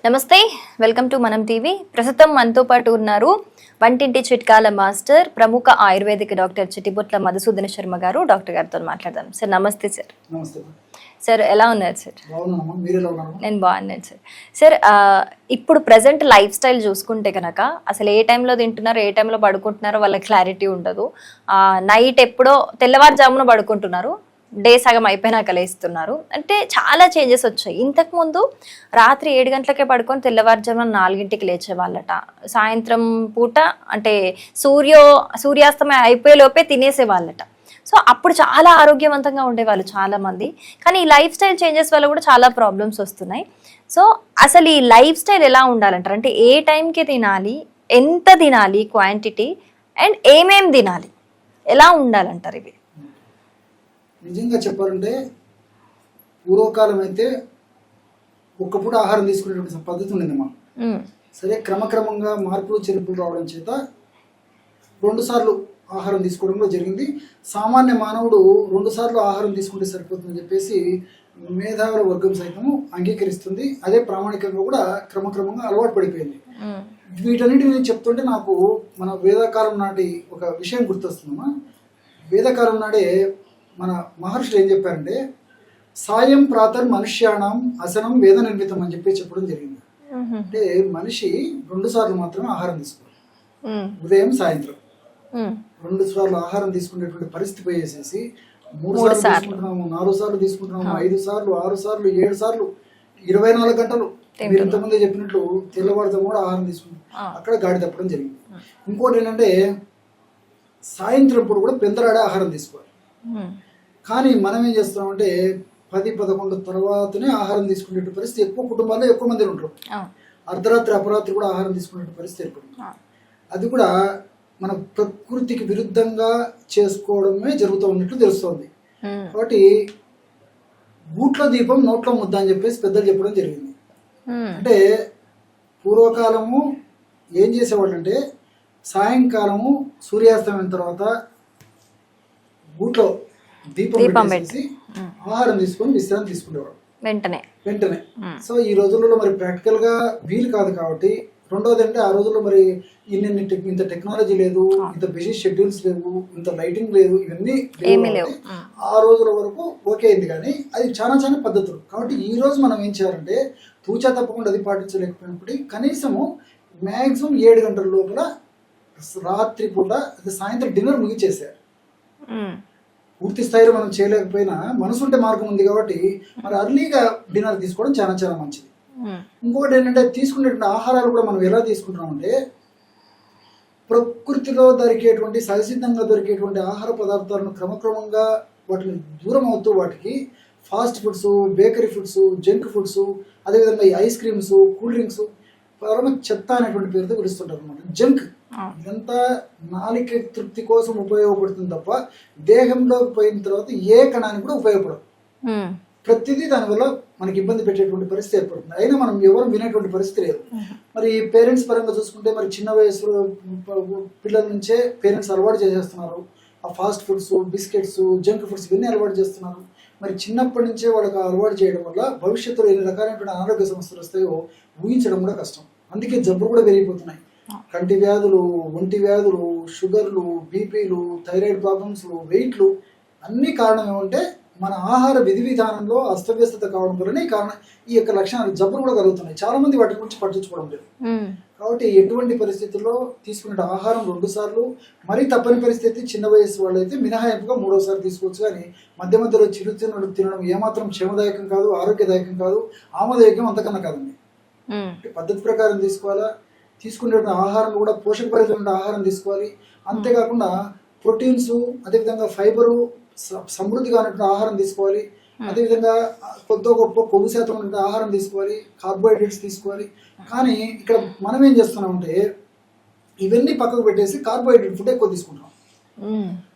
నమస్తే, welcome to మనం TV. ప్రస్తుతం మనతో పాటు ఉన్నారు వంటింటి చిట్కాల మాస్టర్, ప్రముఖ ఆయుర్వేదిక్ డాక్టర్ చిట్టిబొట్ల మధుసూదన శర్మ గారు. డాక్టర్ గారితో మాట్లాడదాం. సార్ నమస్తే. సార్ నమస్తే సార్, ఎలా ఉన్నారు సార్? నేను బాగున్నాను సార్. సార్, ఇప్పుడు ప్రజెంట్ లైఫ్ స్టైల్ చూసుకుంటే కనుక అసలు ఏ టైంలో తింటున్నారో ఏ టైంలో పడుకుంటున్నారో వాళ్ళ క్లారిటీ ఉండదు. నైట్ ఎప్పుడో తెల్లవారుజామున పడుకుంటున్నారు, డే సగం అయిపోయినాక లేస్తున్నారు. అంటే చాలా చేంజెస్ వచ్చాయి. ఇంతకుముందు రాత్రి 7 గంటలకే పడుకొని తెల్లవారుజామున 4ంటికి లేచేవాళ్ళట. సాయంత్రం పూట అంటే సూర్యాస్తమయం అయిపోయే లోపే తినేసేవాళ్ళట. సో అప్పుడు చాలా ఆరోగ్యవంతంగా ఉండేవాళ్ళు చాలా మంది. కానీ ఈ లైఫ్ స్టైల్ చేంజెస్ వల్ల కూడా చాలా ప్రాబ్లమ్స్ వస్తున్నాయి. సో అసలు ఈ లైఫ్ స్టైల్ ఎలా ఉండాలంటారు? అంటే ఏ టైంకి తినాలి, ఎంత తినాలి, క్వాంటిటీ అండ్ ఏమేం తినాలి, ఎలా ఉండాలంటారు? ఇవి నిజంగా చెప్పాలంటే పూర్వకాలం అయితే ఒక్కపూట ఆహారం తీసుకునేటువంటి పద్ధతి ఉండేదమ్మా. సరే, క్రమక్రమంగా మార్పులు చేర్పులు రావడం చేత 2 సార్లు ఆహారం తీసుకోవడం కూడా జరిగింది. సామాన్య మానవుడు 2 సార్లు ఆహారం తీసుకుంటే సరిపోతుందని చెప్పేసి మేధావుల వర్గం సైతము అంగీకరిస్తుంది. అదే ప్రామాణికంగా కూడా క్రమక్రమంగా అలవాటు పడిపోయింది. వీటన్నిటిని నేను చెప్తుంటే నాకు మన వేదకాలం నాటి ఒక విషయం గుర్తొస్తుందమ్మా. వేదకాలం నాడే మన మహర్షులు ఏం చెప్పారంటే, సాయం ప్రాతర్ మనుష్యాణం అసనం వేద నిర్మితం అని చెప్పడం జరిగింది. అంటే మనిషి 2 సార్లు మాత్రమే ఆహారం తీసుకోవాలి, ఉదయం సాయంత్రం 2 సార్లు ఆహారం తీసుకునేటువంటి పరిస్థితి పోయేసేసి 3 సార్లు తీసుకుంటున్నాము, 4 సార్లు తీసుకుంటున్నాము, 5 సార్లు, 6 సార్లు, 7 సార్లు, 24 గంటలు మీరు ఇంతకుముందే చెప్పినట్లు తెల్లవారుతో కూడా ఆహారం తీసుకుంటాం. అక్కడ గాడి తప్పడం జరిగింది. ఇంకోటి ఏంటంటే, సాయంత్రం పూట కూడా పెందరాడే ఆహారం తీసుకోవాలి. కానీ మనం ఏం చేస్తున్నామంటే 10-11 తర్వాతనే ఆహారం తీసుకునే పరిస్థితి ఎక్కువ కుటుంబాల్లో ఎక్కువ మంది ఉంటారు. అర్ధరాత్రి అపరాత్రి కూడా ఆహారం తీసుకునే పరిస్థితి ఏర్పడుతుంది. అది కూడా మన ప్రకృతికి విరుద్ధంగా చేసుకోవడమే జరుగుతూ ఉన్నట్లు తెలుస్తోంది. కాబట్టి గూట్లో దీపం నోట్లో ముద్ద అని చెప్పేసి పెద్దలు చెప్పడం జరిగింది. అంటే పూర్వకాలము ఏం చేసేవాళ్ళు అంటే, సాయంకాలము సూర్యాస్తమైన తర్వాత గూట్లో దీపం పెట్టేసి ఆహారం తీసుకొని విశ్రాంతి తీసుకునేవాడు వెంటనే. సో ఈ రోజుల్లో మరి ప్రాక్టికల్ గా వీలు కాదు కాబట్టి, రెండోది అంటే ఆ రోజుల్లో మరి ఇంత టెక్నాలజీ లేదు, ఇంత బిజీ షెడ్యూల్స్ లేవు, ఇంత లైటింగ్ లేదు, ఇవన్నీ లేవు. ఆ రోజుల వరకు ఓకే అయింది. కానీ అది చాలా పద్ధతులు. కాబట్టి ఈ రోజు మనం ఏం చేయాలంటే, తూచా తప్పకుండా అది పాటించలేకపోయినప్పుడు కనీసము మ్యాక్సిమం 7 గంటల లోపల రాత్రి పూట సాయంత్రం డిన్నర్ ముగిచేసారు. పూర్తి స్థాయిలో మనం చేయలేకపోయినా మనసుంటే మార్గం ఉంది కాబట్టి మరి అర్లీగా డిన్నర్ తీసుకోవడం చాలా మంచిది. ఇంకొకటి ఏంటంటే, తీసుకునేటువంటి ఆహారాలు కూడా మనం ఎలా తీసుకుంటున్నామంటే, ప్రకృతిలో దొరికేటువంటి సహజసిద్ధంగా దొరికేటువంటి ఆహార పదార్థాలను క్రమక్రమంగా వాటిని దూరం అవుతూ వాటికి fast foods, bakery foods, junk foods, అదేవిధంగా ఈ ఐస్ క్రీమ్స్, కూల్ డ్రింక్స్ పరమ చెత్త అనేటువంటి పేరుతో పిలుస్తుంటారు అనమాట. జంక్ ఇదంతా నాలిక తృప్తి కోసం ఉపయోగపడుతుంది తప్ప దేహంలో పోయిన తర్వాత ఏ కణానికి కూడా ఉపయోగపడదు. ప్రతిదీ దానివల్ల మనకి ఇబ్బంది పెట్టేటువంటి పరిస్థితి ఏర్పడుతుంది. అయినా మనం ఎవరు వినేటువంటి పరిస్థితి లేదు. మరి పేరెంట్స్ పరంగా చూసుకుంటే మరి చిన్న వయసులో పిల్లల నుంచే పేరెంట్స్ అలవాటు చేసేస్తున్నారు. ఆ fast foods, biscuits, junk foods ఇవన్నీ అలవాటు చేస్తున్నారు. మరి చిన్నప్పటి నుంచే వాళ్ళకి అలవాటు చేయడం వల్ల భవిష్యత్తులో ఎన్ని రకాలైనటువంటి అనారోగ్య సమస్యలు వస్తాయో ఊహించడం కూడా కష్టం. అందుకే జబ్బులు కూడా పెరిగిపోతున్నాయి. కంటి వ్యాధులు, ఒంటి వ్యాధులు, షుగర్లు, బీపీలు, థైరాయిడ్ ప్రాబ్లమ్స్, వెయిట్లు అన్ని కారణం ఏమంటే మన ఆహార విధి విధానంలో అస్తవ్యస్తత కావడం వల్లనే ఈ యొక్క లక్షణాలు జబ్బులు కూడా కలుగుతున్నాయి. చాలా మంది వాటి గురించి పట్టించుకోవడం లేదు. కాబట్టి ఎటువంటి పరిస్థితుల్లో తీసుకునే ఆహారం 2 సార్లు, మరీ తప్పని పరిస్థితి చిన్న వయసు వాళ్ళైతే మినహాయింపుగా 3వ సారి తీసుకోవచ్చు. కానీ మధ్య మధ్యలో చిరుతిన్నులు తినడం ఏమాత్రం క్షేమదాయకం కాదు, ఆరోగ్యదాయకం కాదు, ఆమోదయోగ్యం అంతకన్నా కాదండి. పద్ధతి ప్రకారం తీసుకోవాలా. తీసుకునే ఆహారం కూడా పోషకభరితమైన ఆహారం తీసుకోవాలి. అంతేకాకుండా ప్రోటీన్స్, అదేవిధంగా ఫైబరు సమృద్ధిగా ఉన్నటువంటి ఆహారం తీసుకోవాలి. అదేవిధంగా కొద్ది గొప్ప కొవ్వు శాతం ఉన్నటువంటి ఆహారం తీసుకోవాలి, కార్బోహైడ్రేట్స్ తీసుకోవాలి. కానీ ఇక్కడ మనం ఏం చేస్తున్నామంటే, ఇవన్నీ పక్కకు పెట్టేసి కార్బోహైడ్రేట్ ఫుడ్ ఎక్కువ తీసుకుంటాం.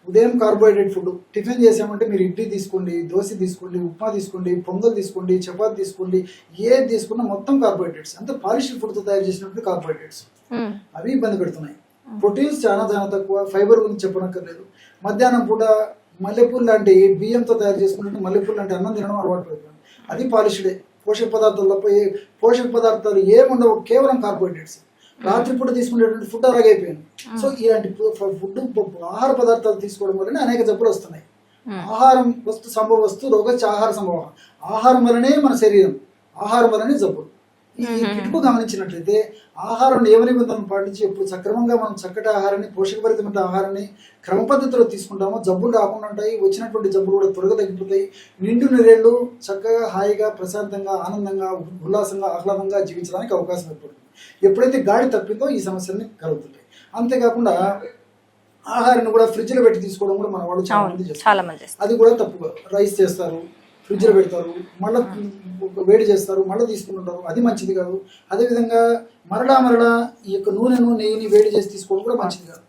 ఉదయం కార్బోహైడ్రేట్ ఫుడ్ టిఫిన్ చేసామంటే మీరు ఇడ్లీ తీసుకోండి, దోశ తీసుకోండి, ఉప్మా తీసుకోండి, పొంగల్ తీసుకోండి, చపాతి తీసుకోండి, ఏది తీసుకున్నా మొత్తం కార్బోహైడ్రేట్స్. అంతా పాలిష్డ్ ఫుడ్తో తయారు చేసినప్పుడు కార్బోహైడ్రేట్స్ అవి ఇబ్బంది పెడుతున్నాయి. ప్రోటీన్స్ చాలా తక్కువ, ఫైబర్ గురించి చెప్పనక్కర్లేదు. మధ్యాహ్నం పూట మల్లెపూలు లాంటి బియ్యంతో తయారు చేసుకున్నట్టు మల్లెపూలు లాంటి అన్నం తినడం అలవాటు పడుతుంది. అది పాలిష్డే. పోషక పదార్థాలు తప్ప పోషక పదార్థాలు ఏముండవు, కేవలం కార్బోహైడ్రేట్స్. రాత్రిపూట తీసుకునేటువంటి ఫుడ్ అలాగే అయిపోయింది. సో ఇలాంటి ఫుడ్ ఆహార పదార్థాలు తీసుకోవడం వల్లనే అనేక జబ్బులు వస్తున్నాయి. ఆహారం వస్తు సంభవ వస్తు రోగచ్చ ఆహార సంభవం. ఆహారం వల్లనే మన శరీరం, ఆహారం వల్లనే జబ్బులు. ఈ కిటుకు గమనించినట్లయితే ఆహారం నియమ నిబంధనలు పాటించి ఎప్పుడు సక్రమంగా మనం చక్కటి ఆహారాన్ని, పోషకభరితమైన ఆహారాన్ని క్రమ పద్ధతిలో తీసుకుంటామో జబ్బులు రాకుండా ఉంటాయి. వచ్చినటువంటి జబ్బులు కూడా త్వరగా తగ్గిపోతాయి. నిండు నిరేళ్లు చక్కగా హాయిగా ప్రశాంతంగా ఆనందంగా ఉల్లాసంగా ఆహ్లాదంగా జీవించడానికి అవకాశం ఏర్పడుతుంది. ఎప్పుడైతే గాడి తప్పిందో ఈ సమస్యల్ని కలుగుతుంటాయి. అంతేకాకుండా ఆహారాన్ని కూడా ఫ్రిడ్జ్ లో పెట్టి తీసుకోవడం కూడా మన వాళ్ళు చాలా మంది చేస్తారు. అది కూడా తప్పు. రైస్ చేస్తారు, ఫ్రిడ్జ్ లో పెడతారు, మళ్ళీ వేడి చేస్తారు, మళ్ళీ తీసుకుంటుంటారు. అది మంచిది కాదు. అదేవిధంగా మరలా ఈ యొక్క నూనెను నెయ్యిని వేడి చేసి తీసుకోవడం కూడా మంచిది కాదు.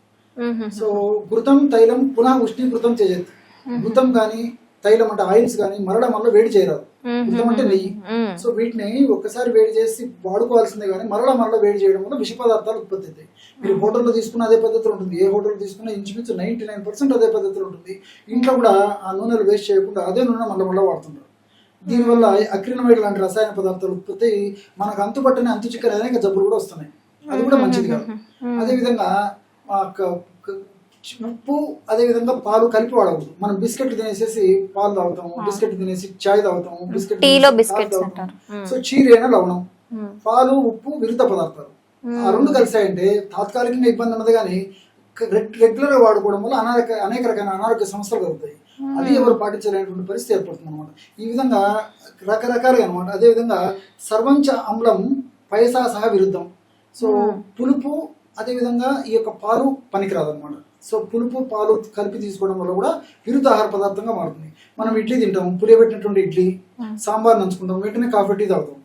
సో ఘృతం తైలం పునః ఉష్ణీకృతం చేయదు. ఘృతం కానీ తైలం అంటే ఆయిల్స్ కానీ మరలా వేడి చేయరాదు. ఘృతం అంటే నెయ్యి. సో వీటిని ఒక్కసారి వేడి చేసి వాడుకోవాల్సిందే కానీ మరలా వేడి చేయడం వల్ల విష పదార్థాలు ఉత్పత్తి అవుతాయి. మీరు హోటల్లో తీసుకున్న అదే పద్ధతిలో ఉంటుంది. ఏ హోటల్ తీసుకున్నా ఇంచుమించు 99% అదే పద్ధతిలో ఉంటుంది. ఇంట్లో కూడా ఆ నూనెలు వేస్ట్ చేయకుండా అదే నూనె మళ్ళీ వాడుతుంటారు. దీనివల్ల అక్రినమైడ్ లాంటి రసాయన పదార్థాలు ఉత్పత్తి మనకు అంతుపట్టని అంతు చిక్కని అనేక జబ్బులు కూడా వస్తున్నాయి. అది కూడా మంచిది కాదు. అదేవిధంగా ఉప్పు అదేవిధంగా పాలు కలిపి వాడకూడదు. మనం బిస్కెట్ తినేసేసి పాలు తాగుతాము, బిస్కెట్ తినేసి చాయ్ తాగుతాము, బిస్కెట్. సో చీరైన లవణం, పాలు ఉప్పు విరుద్ధ పదార్థాలు ఆ రెండు కలిసాయంటే తాత్కాలికంగా ఇబ్బంది ఉన్నది కానీ రెగ్యులర్ గా వాడుకోవడం వల్ల అనేక రకాల అనారోగ్య సమస్యలు కలుగుతాయి. అది ఎవరు పాటించలేనటువంటి పరిస్థితి ఏర్పడుతుంది అనమాట. ఈ విధంగా రకరకాలుగా అనమాట. అదేవిధంగా సర్వంచ అమ్లం పయసా సహ విరుద్ధం. సో పులుపు అదేవిధంగా ఈ యొక్క పాలు పనికిరాదు అనమాట. సో పులుపు పాలు కలిపి తీసుకోవడం వల్ల కూడా విరుద్ధ ఆహార పదార్థంగా మారుతుంది. మనం ఇడ్లీ తింటాం, పులియబెట్టినటువంటి ఇడ్లీ, సాంబార్ నంచుకుంటాం, వెంటనే కాఫీ టీ తాగుతాం.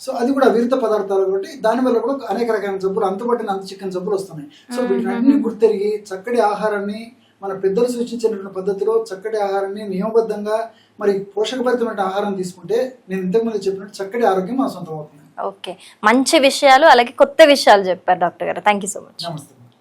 సో అది కూడా విరుద్ధ పదార్థాలు కాబట్టి దానివల్ల కూడా అనేక రకాల జబ్బులు, అంతుపట్టిన అంతు చిక్కని జబ్బులు వస్తున్నాయి. సో వీటిని అన్ని గుర్తెరిగి చక్కటి ఆహారాన్ని మన పెద్దలు సూచించినటువంటి పద్ధతిలో చక్కటి ఆహారాన్ని నియమబద్ధంగా మరి పోషకభరితమైన ఆహారం తీసుకుంటే నేను ఇంతకుముందు చెప్పినట్టు చక్కటి ఆరోగ్యం మన సొంతం అవుతుంది. ఓకే, మంచి విషయాలు అలాగే కొత్త విషయాలు చెప్పారు డాక్టర్ గారు. Thank you so much. నమస్తే.